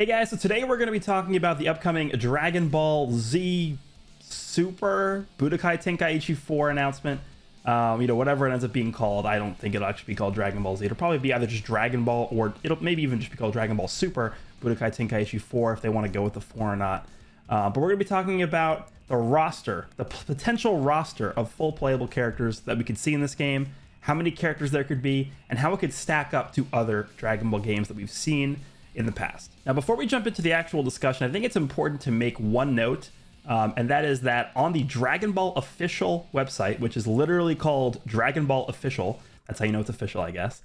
Hey guys, so today we're going to be talking about the upcoming Dragon Ball Z Super Budokai Tenkaichi 4 announcement. Whatever it ends up being called, I don't think it'll actually be called Dragon Ball Z. It'll probably be either just Dragon Ball or it'll maybe even just be called Dragon Ball Super Budokai Tenkaichi 4 if they want to go with the 4 or not. But we're going to be talking about the roster, the potential roster of full playable characters that we could see in this game, how many characters there could be, and how it could stack up to other Dragon Ball games that we've seen in the past. Now, before we jump into the actual discussion, I think it's important to make one note, and that is that on the Dragon Ball official website, which is literally called Dragon Ball Official, that's how you know it's official, I guess,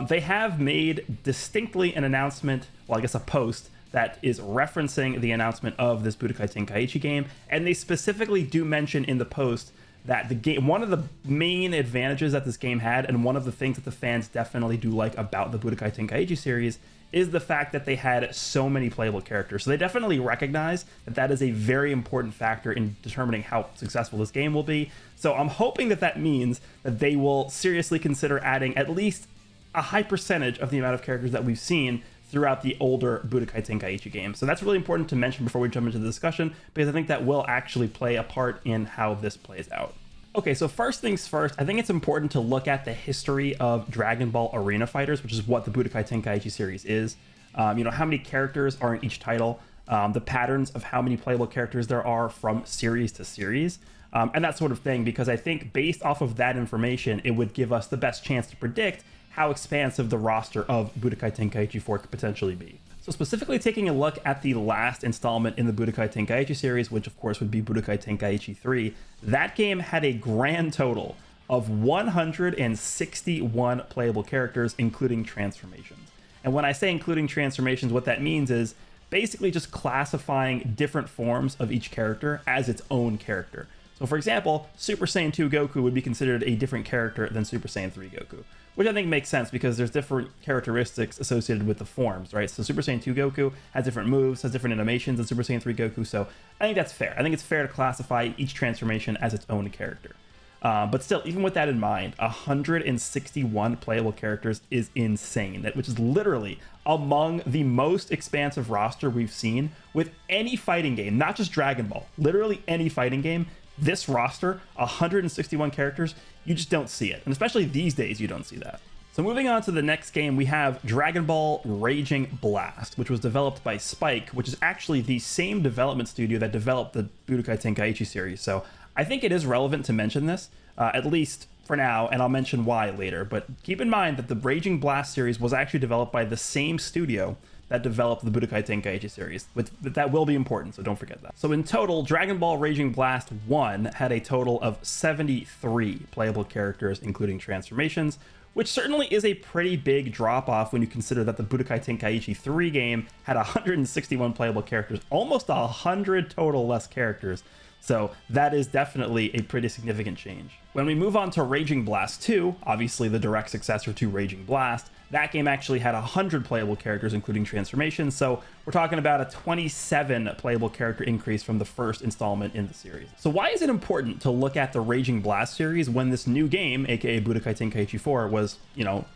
they have made distinctly an announcement, well, I guess a post, that is referencing the announcement of this Budokai Tenkaichi game, and they specifically do mention in the post that the game, one of the main advantages that this game had, and one of the things that the fans definitely do like about the Budokai Tenkaichi series, is the fact that they had so many playable characters. So they definitely recognize that that is a very important factor in determining how successful this game will be. So I'm hoping that that means that they will seriously consider adding at least a high percentage of the amount of characters that we've seen throughout the older Budokai Tenkaichi games. So that's really important to mention before we jump into the discussion, because I think that will actually play a part in how this plays out. Okay, so first things first, I think it's important to look at the history of Dragon Ball Arena Fighters, which is what the Budokai Tenkaichi series is. How many characters are in each title, the patterns of how many playable characters there are from series to series, and that sort of thing, because I think based off of that information, it would give us the best chance to predict how expansive the roster of Budokai Tenkaichi 4 could potentially be. So specifically taking a look at the last installment in the Budokai Tenkaichi series, which of course would be Budokai Tenkaichi 3, that game had a grand total of 161 playable characters, including transformations. And when I say including transformations, what that means is basically just classifying different forms of each character as its own character. So for example, Super Saiyan 2 Goku would be considered a different character than Super Saiyan 3 Goku, which I think makes sense because there's different characteristics associated with the forms, right? So Super Saiyan 2 Goku has different moves, has different animations than Super Saiyan 3 Goku, so I think that's fair. I think it's fair to classify each transformation as its own character. But still, even with that in mind, 161 playable characters is insane, which is literally among the most expansive roster we've seen with any fighting game, not just Dragon Ball, literally any fighting game. This roster, 161 characters, you just don't see it. And especially these days, you don't see that. So moving on to the next game, we have Dragon Ball Raging Blast, which was developed by Spike, which is actually the same development studio that developed the Budokai Tenkaichi series. So I think it is relevant to mention this, at least for now, and I'll mention why later. But keep in mind that the Raging Blast series was actually developed by the same studio that developed the Budokai Tenkaichi series. But that will be important, so don't forget that. So in total, Dragon Ball Raging Blast 1 had a total of 73 playable characters, including transformations, which certainly is a pretty big drop-off when you consider that the Budokai Tenkaichi 3 game had 161 playable characters, almost 100 total less characters. So that is definitely a pretty significant change. When we move on to Raging Blast 2, obviously the direct successor to Raging Blast, that game actually had 100 playable characters, including transformations, so we're talking about a 27 playable character increase from the first installment in the series. So why is it important to look at the Raging Blast series when this new game, aka Budokai Tenkaichi 4, was,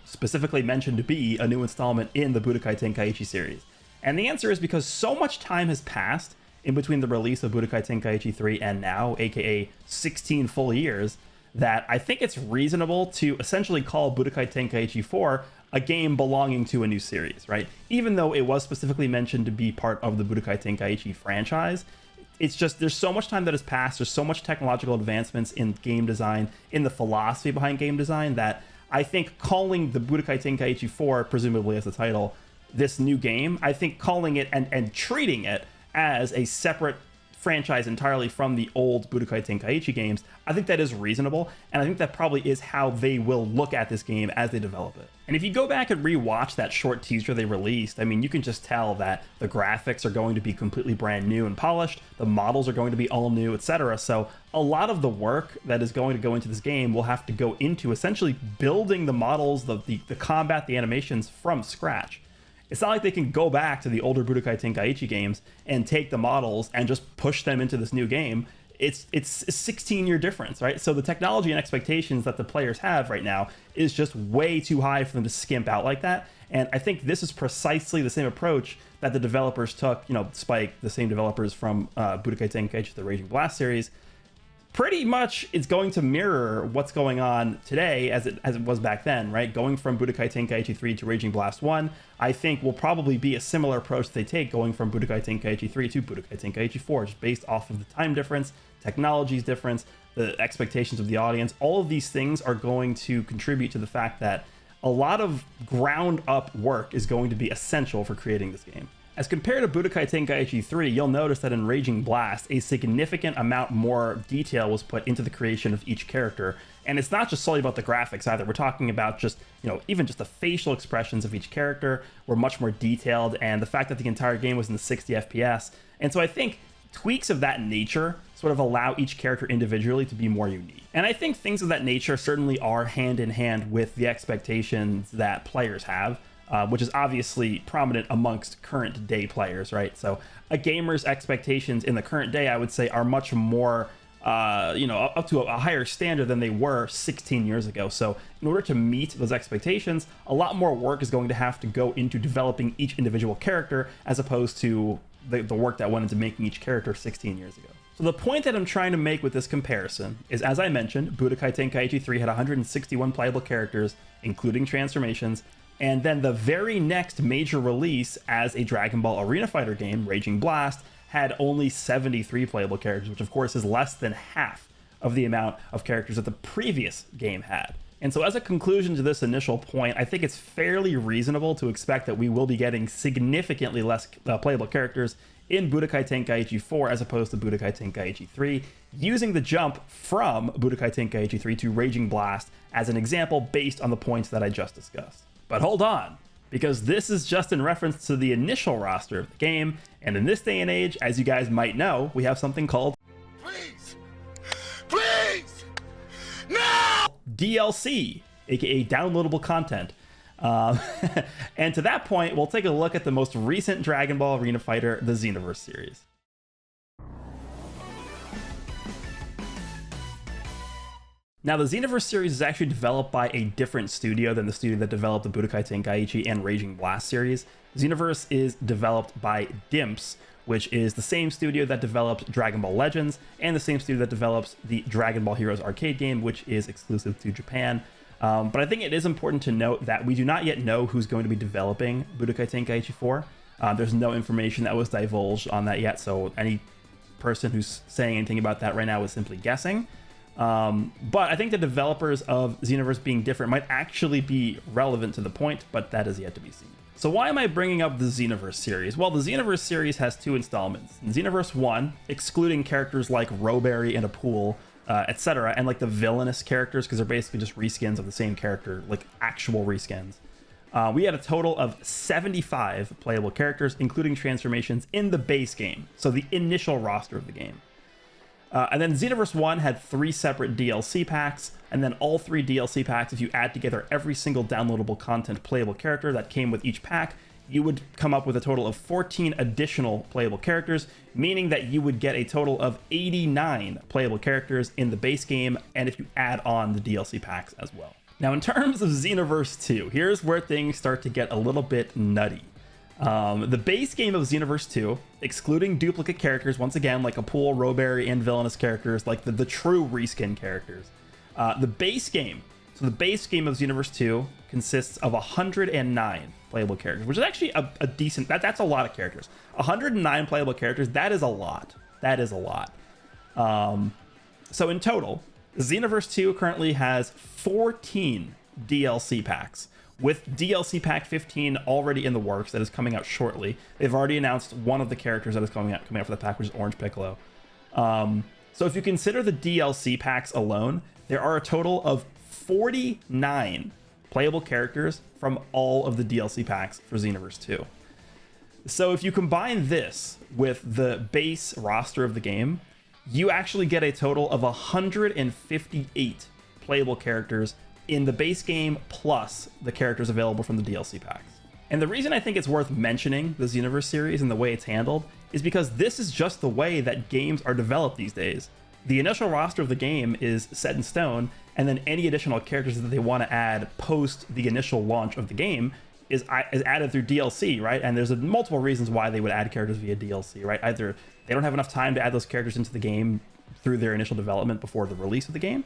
specifically mentioned to be a new installment in the Budokai Tenkaichi series? And the answer is because so much time has passed in between the release of Budokai Tenkaichi 3 and now, aka 16 full years, that I think it's reasonable to essentially call Budokai Tenkaichi 4 a game belonging to a new series, right? Even though it was specifically mentioned to be part of the Budokai Tenkaichi franchise, it's just there's so much time that has passed, there's so much technological advancements in game design, in the philosophy behind game design, that I think calling the Budokai Tenkaichi 4, presumably as the title, this new game, I think calling it and treating it as a separate franchise entirely from the old Budokai Tenkaichi games, I think that is reasonable, and I think that probably is how they will look at this game as they develop it. And if you go back and rewatch that short teaser they released, I mean, you can just tell that the graphics are going to be completely brand new and polished, the models are going to be all new, etc. So a lot of the work that is going to go into this game will have to go into essentially building the models, the combat, the animations from scratch. It's not like they can go back to the older Budokai Tenkaichi games and take the models and just push them into this new game. It's a 16-year difference, right? So the technology and expectations that the players have right now is just way too high for them to skimp out like that. And I think this is precisely the same approach that the developers took, Spike, the same developers from Budokai Tenkaichi, the Raging Blast series. Pretty much it's going to mirror what's going on today as it was back then, right? Going from Budokai Tenkaichi 3 to Raging Blast 1, I think will probably be a similar approach they take going from Budokai Tenkaichi 3 to Budokai Tenkaichi 4, just based off of the time difference, technology's difference, the expectations of the audience. All of these things are going to contribute to the fact that a lot of ground up work is going to be essential for creating this game. As compared to Budokai Tenkaichi 3, you'll notice that in Raging Blast, a significant amount more detail was put into the creation of each character. And it's not just solely about the graphics either. We're talking about just, even just the facial expressions of each character were much more detailed, and the fact that the entire game was in the 60 FPS. And so I think tweaks of that nature sort of allow each character individually to be more unique. And I think things of that nature certainly are hand in hand with the expectations that players have. Which is obviously prominent amongst current day players, right? So a gamer's expectations in the current day, I would say, are much more, up to a higher standard than they were 16 years ago. So in order to meet those expectations, a lot more work is going to have to go into developing each individual character as opposed to the work that went into making each character 16 years ago. So the point that I'm trying to make with this comparison is, as I mentioned, Budokai Tenkaichi 3 had 161 playable characters, including transformations. And then the very next major release as a Dragon Ball Arena Fighter game, Raging Blast, had only 73 playable characters, which of course is less than half of the amount of characters that the previous game had. And so as a conclusion to this initial point, I think it's fairly reasonable to expect that we will be getting significantly less playable characters in Budokai Tenkaichi 4 as opposed to Budokai Tenkaichi 3, using the jump from Budokai Tenkaichi 3 to Raging Blast as an example based on the points that I just discussed. But hold on, because this is just in reference to the initial roster of the game, and in this day and age, as you guys might know, we have something called Please! No! DLC, aka downloadable content. And to that point, we'll take a look at the most recent Dragon Ball Arena Fighter, the Xenoverse series. Now, the Xenoverse series is actually developed by a different studio than the studio that developed the Budokai Tenkaichi and Raging Blast series. Xenoverse is developed by Dimps, which is the same studio that developed Dragon Ball Legends and the same studio that develops the Dragon Ball Heroes arcade game, which is exclusive to Japan. But I think it is important to note that we do not yet know who's going to be developing Budokai Tenkaichi 4. There's no information that was divulged on that yet, so any person who's saying anything about that right now is simply guessing. But I think the developers of Xenoverse being different might actually be relevant to the point, but that is yet to be seen. So why am I bringing up the Xenoverse series? Well, the Xenoverse series has two installments. In Xenoverse 1, excluding characters like Rowberry and Apool, etc., and like the villainous characters, because they're basically just reskins of the same character, like actual reskins. We had a total of 75 playable characters, including transformations in the base game, so the initial roster of the game. And then Xenoverse 1 had 3 separate DLC packs, and then all 3 DLC packs, if you add together every single downloadable content playable character that came with each pack, you would come up with a total of 14 additional playable characters, meaning that you would get a total of 89 playable characters in the base game, and if you add on the DLC packs as well. Now, in terms of Xenoverse 2, here's where things start to get a little bit nutty. The base game of Xenoverse 2, excluding duplicate characters, once again, like Apool, Rowberry, and villainous characters, like the true reskin characters. The base game of Xenoverse 2 consists of 109 playable characters, which is actually a decent, that's a lot of characters. 109 playable characters, that is a lot. That is a lot. So in total, Xenoverse 2 currently has 14 DLC packs, with DLC Pack 15 already in the works that is coming out shortly. They've already announced one of the characters that is coming out for the pack, which is Orange Piccolo. So if you consider the DLC packs alone, there are a total of 49 playable characters from all of the DLC packs for Xenoverse 2. So if you combine this with the base roster of the game, you actually get a total of 158 playable characters in the base game, plus the characters available from the DLC packs. And the reason I think it's worth mentioning the Xenoverse series and the way it's handled is because this is just the way that games are developed these days. The initial roster of the game is set in stone, and then any additional characters that they want to add post the initial launch of the game is added through DLC, right? And there's multiple reasons why they would add characters via DLC, right? Either they don't have enough time to add those characters into the game through their initial development before the release of the game.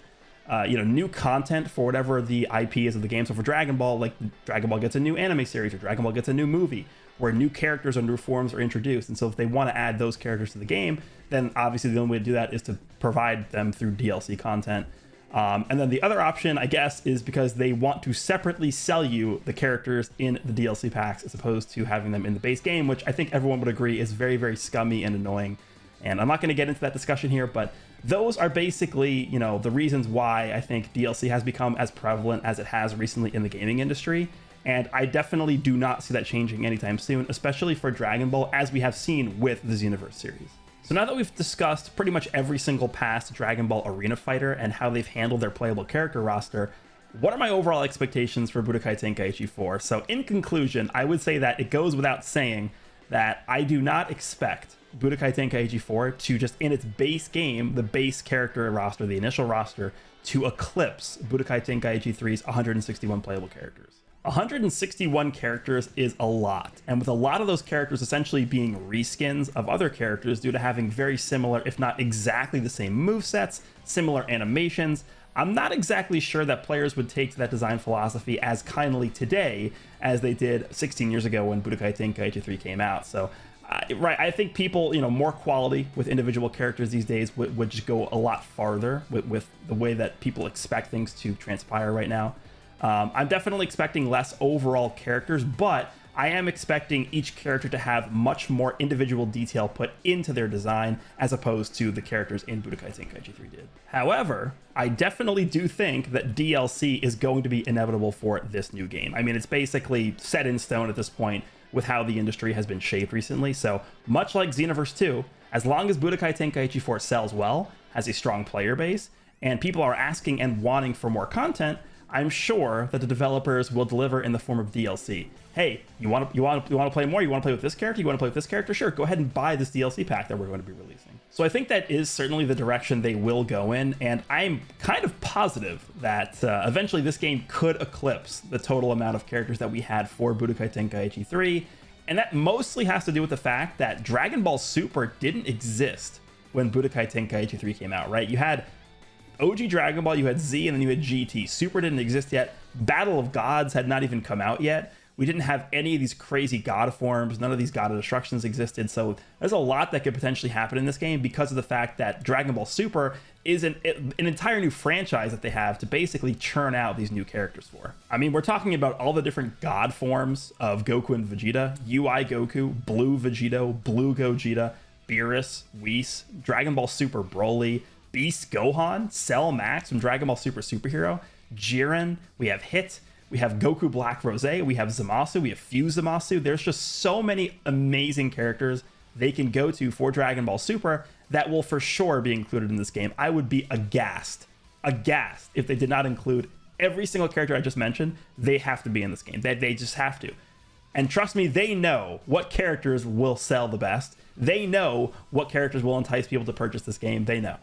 New content for whatever the IP is of the game. So for Dragon Ball, like Dragon Ball gets a new anime series, or Dragon Ball gets a new movie, where new characters or new forms are introduced. And so if they want to add those characters to the game, then obviously the only way to do that is to provide them through DLC content. And then the other option, I guess, is because they want to separately sell you the characters in the DLC packs as opposed to having them in the base game, which I think everyone would agree is very, very scummy and annoying. And I'm not going to get into that discussion here, but those are basically, the reasons why I think DLC has become as prevalent as it has recently in the gaming industry. And I definitely do not see that changing anytime soon, especially for Dragon Ball, as we have seen with the Xenoverse series. So now that we've discussed pretty much every single past Dragon Ball Arena fighter and how they've handled their playable character roster, what are my overall expectations for Budokai Tenkaichi 4? So in conclusion, I would say that it goes without saying that I do not expect Budokai Tenkaichi 4 to just, in its base game, the base character roster, the initial roster, to eclipse Budokai Tenkaichi 3's 161 playable characters. 161 characters is a lot, and with a lot of those characters essentially being reskins of other characters due to having very similar, if not exactly the same movesets, similar animations, I'm not exactly sure that players would take to that design philosophy as kindly today as they did 16 years ago when Budokai Tenkaichi 3 came out. So, I think people, more quality with individual characters these days would just go a lot farther with the way that people expect things to transpire right now. I'm definitely expecting less overall characters, but I am expecting each character to have much more individual detail put into their design as opposed to the characters in Budokai Tenkaichi 3 did. However, I definitely do think that DLC is going to be inevitable for this new game. I mean, it's basically set in stone at this point with how the industry has been shaped recently. So much like Xenoverse 2, as long as Budokai Tenkaichi 4 sells well, has a strong player base, and people are asking and wanting for more content, I'm sure that the developers will deliver in the form of DLC. Hey, you want to play more? You want to play with this character? You want to play with this character? Sure, go ahead and buy this DLC pack that we're going to be releasing. So I think that is certainly the direction they will go in, and I'm kind of positive that eventually this game could eclipse the total amount of characters that we had for Budokai Tenkaichi 3, and that mostly has to do with the fact that Dragon Ball Super didn't exist when Budokai Tenkaichi 3 came out, right? You had OG Dragon Ball, you had Z, and then you had GT. Super didn't exist yet. Battle of Gods had not even come out yet. We didn't have any of these crazy god forms. None of these god of destructions existed. So there's a lot that could potentially happen in this game because of the fact that Dragon Ball Super is an entire new franchise that they have to basically churn out these new characters for. I mean, we're talking about all the different god forms of Goku and Vegeta, UI Goku, Blue Vegito, Blue Gogeta, Beerus, Whis, Dragon Ball Super Broly, Beast Gohan, Cell Max from Dragon Ball Super Superhero, Jiren, we have Hit, we have Goku Black Rose, we have Zamasu, we have Fuse Zamasu. There's just so many amazing characters they can go to for Dragon Ball Super that will for sure be included in this game. I would be aghast if they did not include every single character I just mentioned. They have to be in this game. They just have to. And trust me, they know what characters will sell the best. They know what characters will entice people to purchase this game. They know.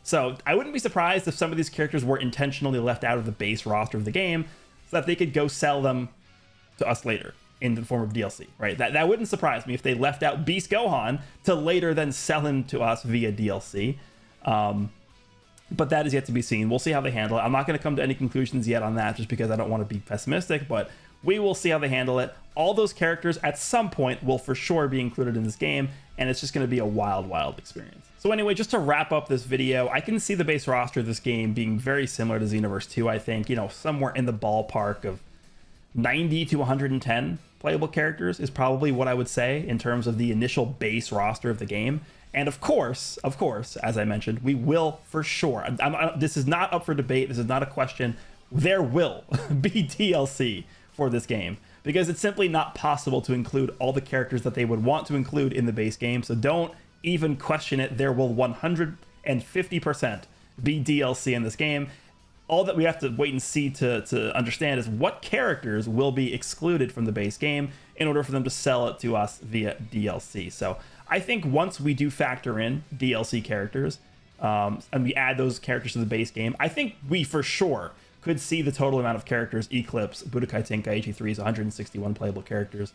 So I wouldn't be surprised if some of these characters were intentionally left out of the base roster of the game so that they could go sell them to us later in the form of DLC, right? That wouldn't surprise me if they left out Beast Gohan to later then sell him to us via DLC. But that is yet to be seen. We'll see how they handle it. I'm not going to come to any conclusions yet on that just because I don't want to be pessimistic, but we will see how they handle it. All those characters at some point will for sure be included in this game, and it's just going to be a wild, wild experience. So anyway, just to wrap up this video, I can see the base roster of this game being very similar to Xenoverse 2, I think, somewhere in the ballpark of 90 to 110 playable characters is probably what I would say in terms of the initial base roster of the game. And of course, as I mentioned, we will for sure, this is not up for debate, this is not a question, there will be DLC for this game because it's simply not possible to include all the characters that they would want to include in the base game. So don't even question it. There will 150% be DLC in this game. All that we have to wait and see to understand is what characters will be excluded from the base game in order for them to sell it to us via DLC. So I think once we do factor in DLC characters and we add those characters to the base game, I think we for sure could see the total amount of characters eclipse Budokai Tenkaichi 3's 161 playable characters.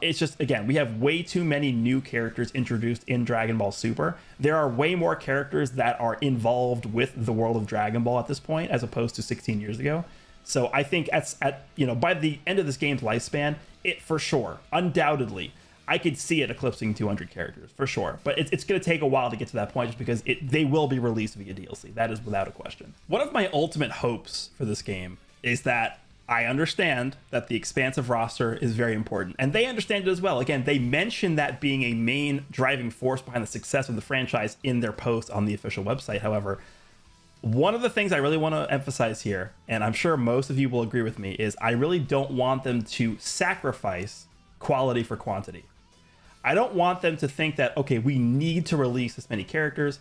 It's just, again, we have way too many new characters introduced in Dragon Ball Super. There are way more characters that are involved with the world of Dragon Ball at this point, as opposed to 16 years ago. So I think by the end of this game's lifespan, it for sure, undoubtedly, I could see it eclipsing 200 characters for sure. But it's going to take a while to get to that point, just because they will be released via DLC. That is without a question. One of my ultimate hopes for this game is that I understand that the expansive roster is very important, and they understand it as well. Again, they mention that being a main driving force behind the success of the franchise in their post on the official website. However, one of the things I really want to emphasize here, and I'm sure most of you will agree with me, is I really don't want them to sacrifice quality for quantity. I don't want them to think that, okay, we need to release this many characters.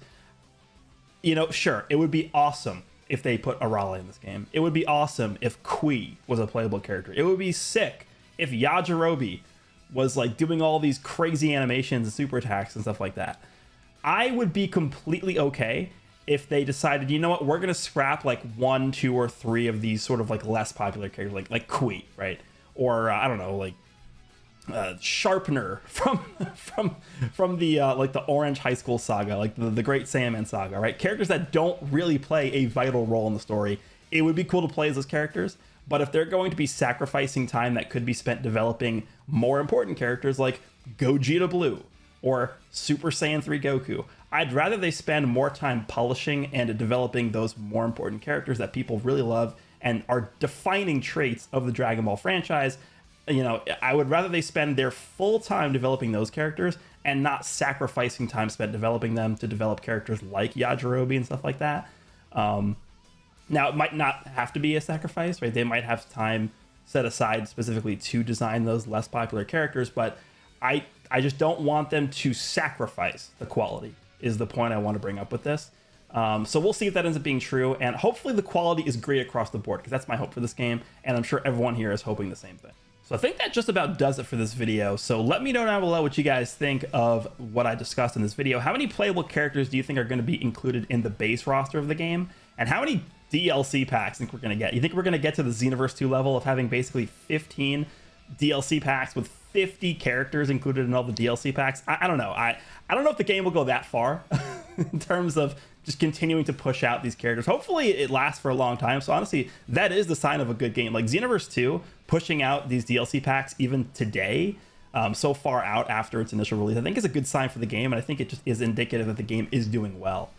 Sure, it would be awesome if they put Arale in this game. It would be awesome if Kui was a playable character. It would be sick if Yajirobe was like doing all these crazy animations and super attacks and stuff like that. I would be completely okay if they decided, you know what, we're gonna scrap like 1, 2, or 3 of these sort of like less popular characters, like Kui, right? Or I don't know, like Sharpener from the like the Orange High School saga, like the Great Saiyaman saga, right? Characters that don't really play a vital role in the story. It would be cool to play as those characters, but if they're going to be sacrificing time that could be spent developing more important characters like Gogeta Blue or Super Saiyan 3 Goku, I'd rather they spend more time polishing and developing those more important characters that people really love and are defining traits of the Dragon Ball franchise. I would rather they spend their full time developing those characters and not sacrificing time spent developing them to develop characters like Yajirobe and stuff like that. Now, it might not have to be a sacrifice, right? They might have time set aside specifically to design those less popular characters, but I just don't want them to sacrifice the quality, is the point I want to bring up with this. So we'll see if that ends up being true, and hopefully the quality is great across the board, because that's my hope for this game, and I'm sure everyone here is hoping the same thing. So I think that just about does it for this video. So let me know down below what you guys think of what I discussed in this video. How many playable characters do you think are going to be included in the base roster of the game? And how many DLC packs do you think we're going to get? You think we're going to get to the Xenoverse 2 level of having basically 15 DLC packs with 50 characters included in all the DLC packs? I don't know. I don't know if the game will go that far in terms of just continuing to push out these characters. Hopefully it lasts for a long time. So honestly, that is the sign of a good game. Like Xenoverse 2 pushing out these DLC packs even today, so far out after its initial release, I think is a good sign for the game, and I think it just is indicative that the game is doing well.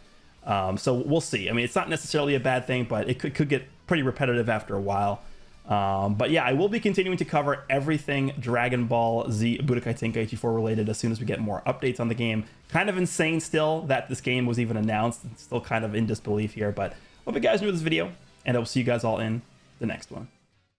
So we'll see. I mean, it's not necessarily a bad thing, but it could get pretty repetitive after a while. But yeah, I will be continuing to cover everything Dragon Ball Z Budokai Tenkaichi 4 related as soon as we get more updates on the game. Kind of insane still that this game was even announced. Still kind of in disbelief here, but hope you guys enjoyed this video, and I will see you guys all in the next one.